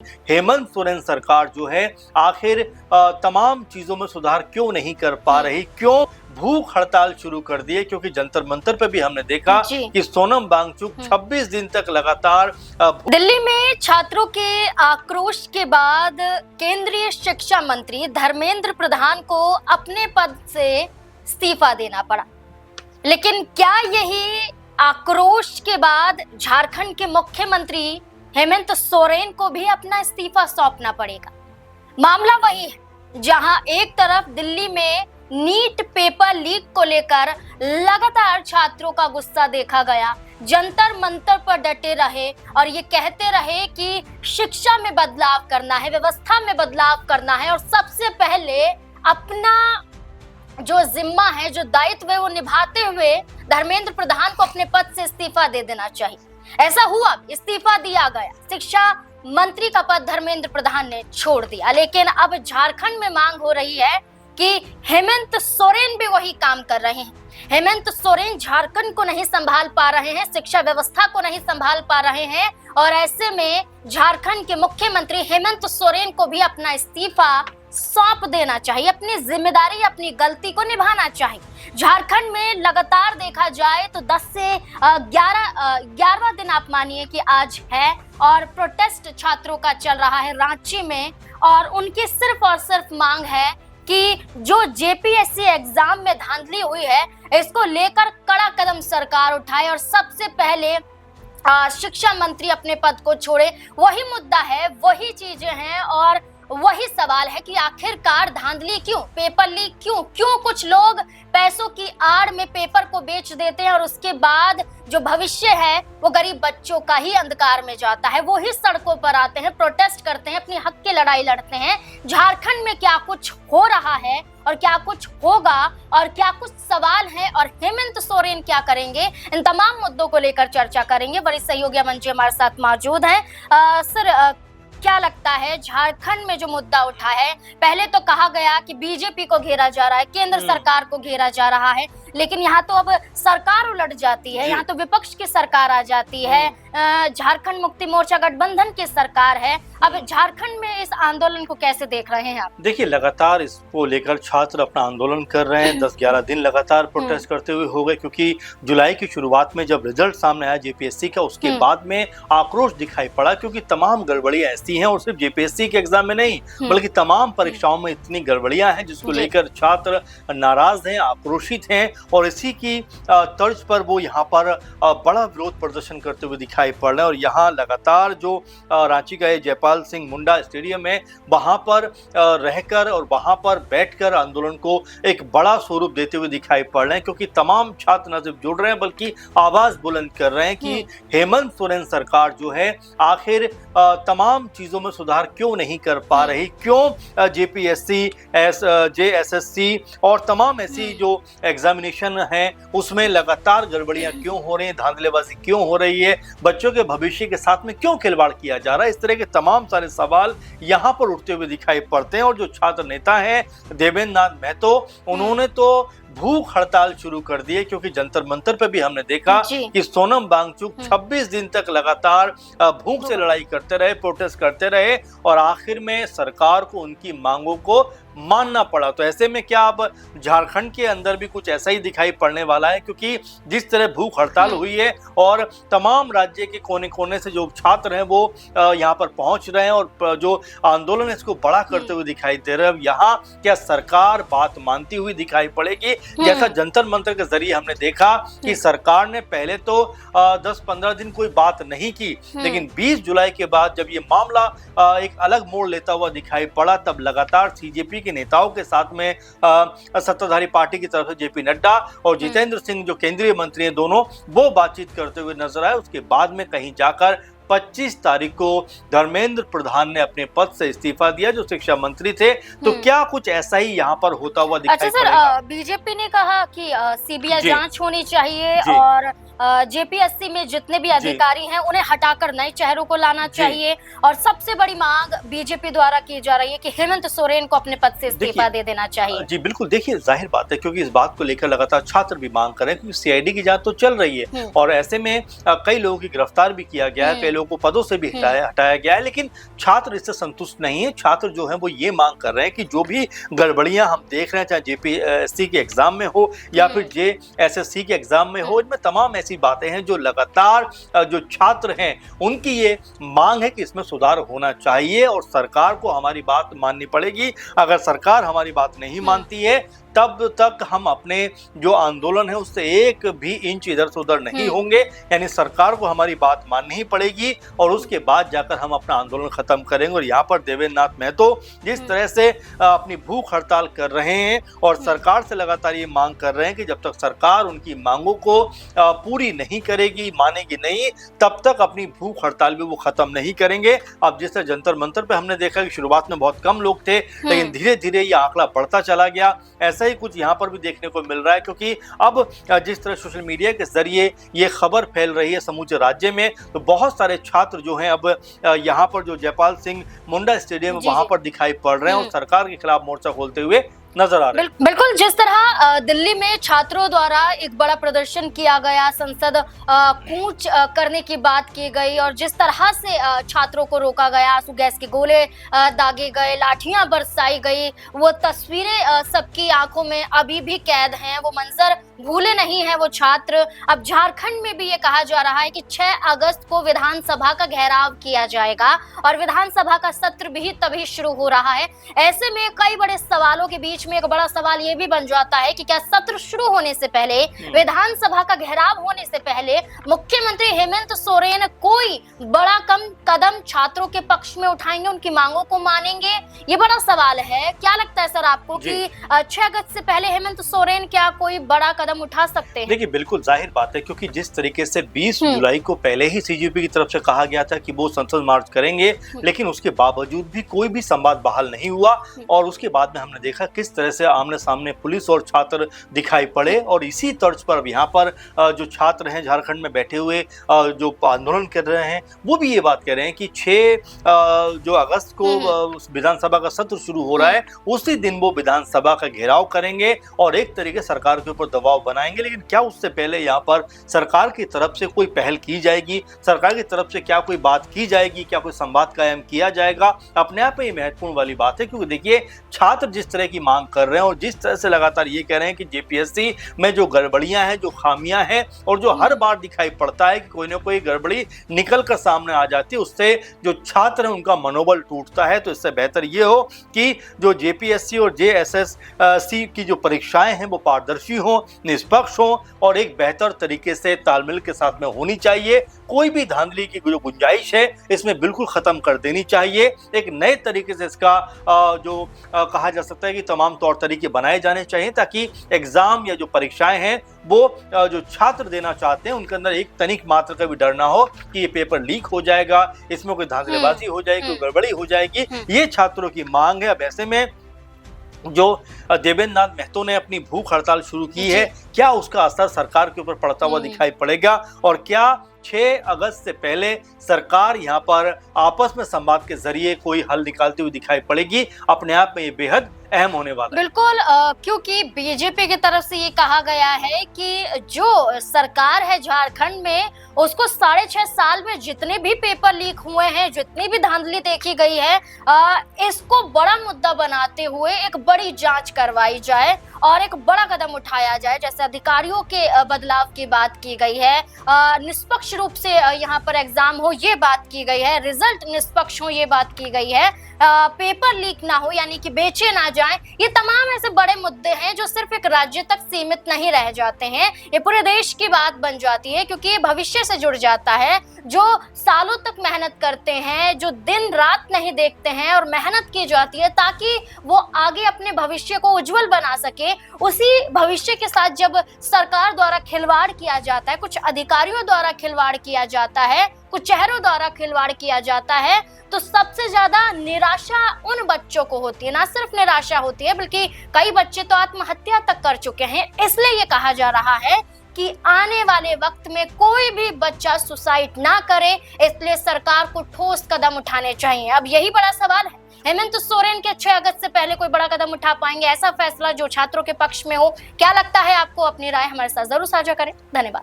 हेमंत सोरेन सरकार जो है आखिर तमाम चीजों में सुधार क्यों नहीं कर पा रही, क्यों भूख हड़ताल शुरू कर दी है? क्योंकि जंतर मंतर पे भी हमने देखा कि सोनम वांगचुक 26 दिन तक लगातार दिल्ली में छात्रों के आक्रोश के बाद केंद्रीय शिक्षा मंत्री धर्मेंद्र प्रधान को अपने पद से इस्तीफा देना पड़ा। लेकिन क्या यही आक्रोश के बाद झारखंड के मुख्यमंत्री हेमंत सोरेन को भी अपना इस्तीफा सौंपना पड़ेगा? मामला वही है जहां एक तरफ दिल्ली में नीट पेपर लीक को लेकर लगातार छात्रों का गुस्सा देखा गया, जंतर मंतर पर डटे रहे और ये कहते रहे कि शिक्षा में बदलाव करना है, व्यवस्था में बदलाव करना है और सबसे पहले अपना जो जिम्मा है, जो दायित्व है वो निभाते हुए धर्मेंद्र प्रधान को अपने पद से इस्तीफा दे देना चाहिए। ऐसा हुआ, इस्तीफा दिया गया, शिक्षा मंत्री का पद धर्मेंद्र प्रधान ने छोड़ दिया। लेकिन अब झारखंड में मांग हो रही है कि हेमंत सोरेन भी वही काम कर रहे हैं। हेमंत सोरेन झारखंड को नहीं संभाल पा रहे हैं, शिक्षा व्यवस्था को नहीं संभाल पा रहे हैं और ऐसे में झारखंड के मुख्यमंत्री हेमंत सोरेन को भी अपना इस्तीफा सौंप देना चाहिए, अपनी जिम्मेदारी, अपनी गलती को निभाना चाहिए। झारखंड में लगातार देखा जाए तो 10 से 11वां दिन आप मानिए कि आज है और प्रोटेस्ट छात्रों का चल रहा है रांची में और उनकी सिर्फ और सिर्फ मांग है कि जो जेपीएससी एग्जाम में धांधली हुई है इसको लेकर कड़ा कदम सरकार उठाए और सबसे पहले शिक्षा मंत्री अपने पद को छोड़े। वही मुद्दा है, वही चीजें हैं और वही सवाल है कि आखिरकार धांधली क्यों, पेपर लीक क्यों कुछ लोग पैसों की आड़ में पेपर को बेच देते हैं और उसके बाद जो भविष्य है वो गरीब बच्चों का ही अंधकार में जाता है। वो ही सड़कों पर आते हैं, प्रोटेस्ट करते हैं, अपनी हक की लड़ाई लड़ते हैं। झारखंड में क्या कुछ हो रहा है और क्या कुछ होगा और क्या कुछ सवाल है और हेमंत सोरेन क्या करेंगे, इन तमाम मुद्दों को लेकर चर्चा करेंगे। वरिष्ठ सहयोगी मंच हमारे साथ मौजूद है। सर, क्या लगता है झारखंड में जो मुद्दा उठा है, पहले तो कहा गया कि बीजेपी को घेरा जा रहा है, केंद्र सरकार को घेरा जा रहा है, लेकिन यहाँ तो अब सरकार उलट जाती है, यहाँ तो विपक्ष की सरकार आ जाती है, झारखंड मुक्ति मोर्चा गठबंधन की सरकार है। अब झारखंड में इस आंदोलन को कैसे देख रहे हैं आप? देखिए, लगातार इसको लेकर छात्र अपना आंदोलन कर रहे हैं। 10-11 दिन लगातार प्रोटेस्ट करते हुए हो गए क्योंकि जुलाई की शुरुआत में जब रिजल्ट सामने आया जेपीएससी का, उसके बाद में आक्रोश दिखाई पड़ा क्योंकि तमाम गड़बड़ियां ऐसी हैं और सिर्फ जेपीएससी के एग्जाम में नहीं बल्कि तमाम परीक्षाओं में इतनी गड़बड़ियां हैं जिसको लेकर छात्र नाराज हैं, आक्रोशित हैं और इसी की तर्ज पर वो यहाँ पर बड़ा विरोध प्रदर्शन करते हुए दिखाई पड़ रहे हैं। और यहाँ लगातार जो रांची का जयपाल सिंह मुंडा स्टेडियम है वहां पर रहकर और वहां पर बैठकर आंदोलन को एक बड़ा स्वरूप देते हुए दिखाई पड़ रहे हैं क्योंकि तमाम छात्र न सिर्फ जुड़ रहे हैं बल्कि आवाज बुलंद कर रहे हैं कि हेमंत सोरेन सरकार जो है आखिर तमाम चीजों में सुधार क्यों नहीं कर पा रही, क्यों जेपीएससी, जेएसएससी और तमाम ऐसी जो एग्जामिनेशन है उसमें लगातार गड़बड़ियां क्यों हो रही हैं, धांधलेबाजी क्यों हो रही है, बच्चों के भविष्य के साथ में क्यों खिलवाड़ किया जा रहा है। इस तरह के तमाम सारे सवाल यहाँ पर उठते हुए दिखाई पड़ते हैं। और जो छात्र नेता हैं देवेंद्र नाथ महतो, उन्होंने तो भूख हड़ताल शुरू कर दी है क्योंकि जंतर मंतर पे भी हमने देखा कि सोनम वांगचुक 26 दिन तक लगातार भूख से लड़ाई करते रहे, प्रोटेस्ट करते रहे और आखिर में सरकार को उनकी मांगों को मानना पड़ा। तो ऐसे में क्या अब झारखंड के अंदर भी कुछ ऐसा ही दिखाई पड़ने वाला है क्योंकि जिस तरह भूख हड़ताल हुई है और तमाम राज्य के कोने कोने से जो छात्र हैं वो यहाँ पर पहुंच रहे हैं और जो आंदोलन है इसको बड़ा करते हुए दिखाई दे रहे हैं। यहाँ क्या सरकार बात मानती हुई दिखाई पड़ेगी? जैसा जंतर मंतर के जरिए हमने देखा कि सरकार ने पहले तो 10-15 दिन कोई बात नहीं की, लेकिन 20 जुलाई के बाद जब ये मामला एक अलग मोड़ लेता हुआ दिखाई पड़ा तब लगातार सीजेपी के नेताओं के साथ में सत्ताधारी पार्टी की तरफ से जेपी नड्डा और जितेंद्र सिंह जो केंद्रीय मंत्री हैं दोनों, वो बातचीत करते हुए नजर आए। उसके बाद में कहीं जाकर 25 तारीख को धर्मेंद्र प्रधान ने अपने पद से इस्तीफा दिया जो शिक्षा मंत्री थे। तो क्या कुछ ऐसा ही यहाँ पर होता हुआ दिखाई पड़ेगा? अच्छा सर, बीजेपी ने कहा कि सीबीआई जांच होनी चाहिए और जेपीएससी में जितने भी अधिकारी हैं उन्हें हटाकर नए चेहरों को लाना चाहिए और सबसे बड़ी मांग बीजेपी द्वारा की जा रही है कि हेमंत सोरेन को अपने पद से इस्तीफा दे देना चाहिए। जी बिल्कुल, देखिए जाहिर बात है क्योंकि इस बात को लेकर लगातार छात्र भी मांग कर रहे हैं क्योंकि सीआईडी की जांच तो चल रही है और ऐसे में कई लोगों की गिरफ्तार भी किया गया है, कई लोगों को पदों से भी हटाया गया है, लेकिन छात्र इससे संतुष्ट नहीं है। छात्र जो है वो ये मांग कर रहे हैं कि जो भी गड़बड़ियां हम देख रहे हैं, चाहे जेपीएससी के एग्जाम में हो या फिर जेएसएससी के एग्जाम में हो, इनमें तमाम ऐसी बातें हैं जो लगातार जो छात्र हैं उनकी ये मांग है कि इसमें सुधार होना चाहिए और सरकार को हमारी बात माननी पड़ेगी। अगर सरकार हमारी बात नहीं मानती है तब तक हम अपने जो आंदोलन है उससे एक भी इंच इधर से उधर नहीं होंगे। यानी सरकार को हमारी बात माननी ही पड़ेगी और उसके बाद जाकर हम अपना आंदोलन खत्म करेंगे। और यहाँ पर देवेंद्र नाथ महतो जिस तरह से अपनी भूख हड़ताल कर रहे हैं और सरकार से लगातार ये मांग कर रहे हैं कि जब तक सरकार उनकी मांगों को पूरी नहीं करेगी, मानेगी नहीं, तब तक अपनी भूख हड़ताल भी वो खत्म नहीं करेंगे। अब जिस तरह जंतर मंतर पे हमने देखा कि शुरुआत में बहुत कम लोग थे, लेकिन धीरे धीरे ये आंकड़ा बढ़ता चला गया। ऐसा ही कुछ यहाँ पर भी देखने को मिल रहा है, क्योंकि अब जिस तरह सोशल मीडिया के जरिए ये खबर फैल रही है समूचे राज्य में, तो बहुत सारे छात्र जो हैं अब यहाँ पर जो जयपाल सिंह मुंडा स्टेडियम वहां पर दिखाई पड़ रहे हैं और सरकार के खिलाफ मोर्चा खोलते हुए नजर आ रहे हैं। बिल्कुल, जिस तरह दिल्ली में छात्रों द्वारा एक बड़ा प्रदर्शन किया गया, संसद कूच करने की बात की गई और जिस तरह से छात्रों को रोका गया, आंसू गैस के गोले दागे गए, लाठियां बरसाई गई, वो तस्वीरें सबकी आंखों में अभी भी कैद हैं। वो मंजर भूले नहीं है वो छात्र। अब झारखंड में भी ये कहा जा रहा है कि 6 अगस्त को विधानसभा का घेराव किया जाएगा और विधानसभा का सत्र भी तभी शुरू हो रहा है। ऐसे में कई बड़े सवालों के बीच में एक बड़ा सवाल ये भी बन जाता है कि क्या सत्र शुरू होने से पहले, विधानसभा का घेराव होने से पहले मुख्यमंत्री हेमंत सोरेन कोई बड़ा कदम छात्रों के पक्ष में उठाएंगे, उनकी मांगों को मानेंगे? ये बड़ा सवाल है। क्या लगता है सर आपको कि 6 अगस्त से पहले हेमंत सोरेन क्या कोई बड़ा कदम उठा सकते हैं? देखिए, बिल्कुल जाहिर बात है, क्योंकि जिस तरीके से 20 जुलाई को पहले ही सीजेपी की तरफ से कहा गया था कि वो संसद मार्च करेंगे, लेकिन उसके बावजूद भी कोई भी संवाद बहाल नहीं हुआ और उसके बाद में हमने देखा किस तरह से आमने सामने पुलिस और छात्र दिखाई पड़े। और इसी तर्ज पर अब यहाँ पर जो छात्र हैं झारखंड में बैठे हुए जो आंदोलन कर रहे हैं, वो भी ये बात कह रहे हैं कि 6 जो अगस्त को विधानसभा का सत्र शुरू हो रहा है, उसी दिन वो विधानसभा का घेराव करेंगे और एक तरीके सरकार के ऊपर दबाव बनाएंगे। लेकिन क्या उससे पहले यहाँ पर सरकार की तरफ से कोई पहल की जाएगी? सरकार की तरफ से क्या कोई बात की जाएगी? क्या कोई संवाद कायम किया जाएगा? अपने आप में ये महत्वपूर्ण वाली बात है, क्योंकि देखिए छात्र जिस तरह की मांग कर रहे हैं और जिस तरह से लगातार ये कह रहे हैं कि जेपीएससी में जो गड़बड़ियां हैं, जो खामियां हैं और जो हर बार दिखाई पड़ता है कि कोई ना कोई गड़बड़ी निकल कर सामने आ जाती है, उससे जो छात्र हैं उनका मनोबल टूटता है। तो इससे बेहतर ये हो कि जो जेपीएससी और जेएसएससी की जो परीक्षाएं हैं वो पारदर्शी हो, निष्पक्ष हो और एक बेहतर तरीके से तालमेल के साथ में होनी चाहिए। कोई भी धांधली की जो गुंजाइश है इसमें बिल्कुल खत्म कर देनी चाहिए। एक नए तरीके से इसका जो कहा जा सकता है कि तमाम तौर तरीके बनाए जाने चाहिए, ताकि एग्जाम या जो परीक्षाएं हैं वो जो छात्र देना चाहते हैं उनके अंदर एक तनिक मात्र का भी डर ना हो कि ये पेपर लीक हो जाएगा, इसमें कोई धांधलेबाजी हो जाएगी, कोई गड़बड़ी हो जाएगी। ये छात्रों की मांग है। अब ऐसे में जो देवेंद्र नाथ महतो ने अपनी भूख हड़ताल शुरू की है, क्या उसका असर सरकार के ऊपर पड़ता हुआ दिखाई पड़ेगा और क्या 6 अगस्त से पहले सरकार यहाँ पर आपस में संवाद के जरिए कोई हल निकालती हुई दिखाई पड़ेगी? अपने आप में ये बेहद अहम होने वाला है। बिल्कुल, क्योंकि बीजेपी की तरफ से ये कहा गया है कि जो सरकार है झारखंड में, उसको 6.5 साल में जितने भी पेपर लीक हुए हैं, जितनी भी धांधली देखी गई है, इसको बड़ा मुद्दा बनाते हुए एक बड़ी जांच करवाई जाए और एक बड़ा कदम उठाया जाए। जैसे अधिकारियों के बदलाव की बात की गई है, निष्पक्ष रूप से यहाँ पर एग्जाम हो ये बात की गई है, रिजल्ट निष्पक्ष हो ये बात की गई है, पेपर लीक ना हो यानी कि बेचे ना जाए। ये तमाम ऐसे बड़े मुद्दे हैं जो सिर्फ एक राज्य तक सीमित नहीं रह जाते हैं, ये पूरे देश की बात बन जाती है, क्योंकि ये भविष्य से जुड़ जाता है। जो सालों तक मेहनत करते हैं, जो दिन रात नहीं देखते हैं और मेहनत की जाती है ताकि वो आगे अपने भविष्य को उज्जवल बना सके, उसी भविष्य के साथ जब सरकार द्वारा खिलवाड़ किया जाता है, कुछ अधिकारियों द्वारा खिलवाड़ किया जाता है, कुछ चेहरों द्वारा खिलवाड़ किया जाता है, तो सबसे ज्यादा निराशा उन बच्चों को होती है। ना सिर्फ निराशा होती है बल्कि कई बच्चे तो आत्महत्या तक कर चुके हैं। इसलिए ये कहा जा रहा है कि आने वाले वक्त में कोई भी बच्चा सुसाइड ना करे, इसलिए सरकार को ठोस कदम उठाने चाहिए। अब यही बड़ा सवाल है, हेमंत सोरेन के 6 अगस्त से पहले कोई बड़ा कदम उठा पाएंगे, ऐसा फैसला जो छात्रों के पक्ष में हो? क्या लगता है आपको? अपनी राय हमारे साथ जरूर साझा करें। धन्यवाद।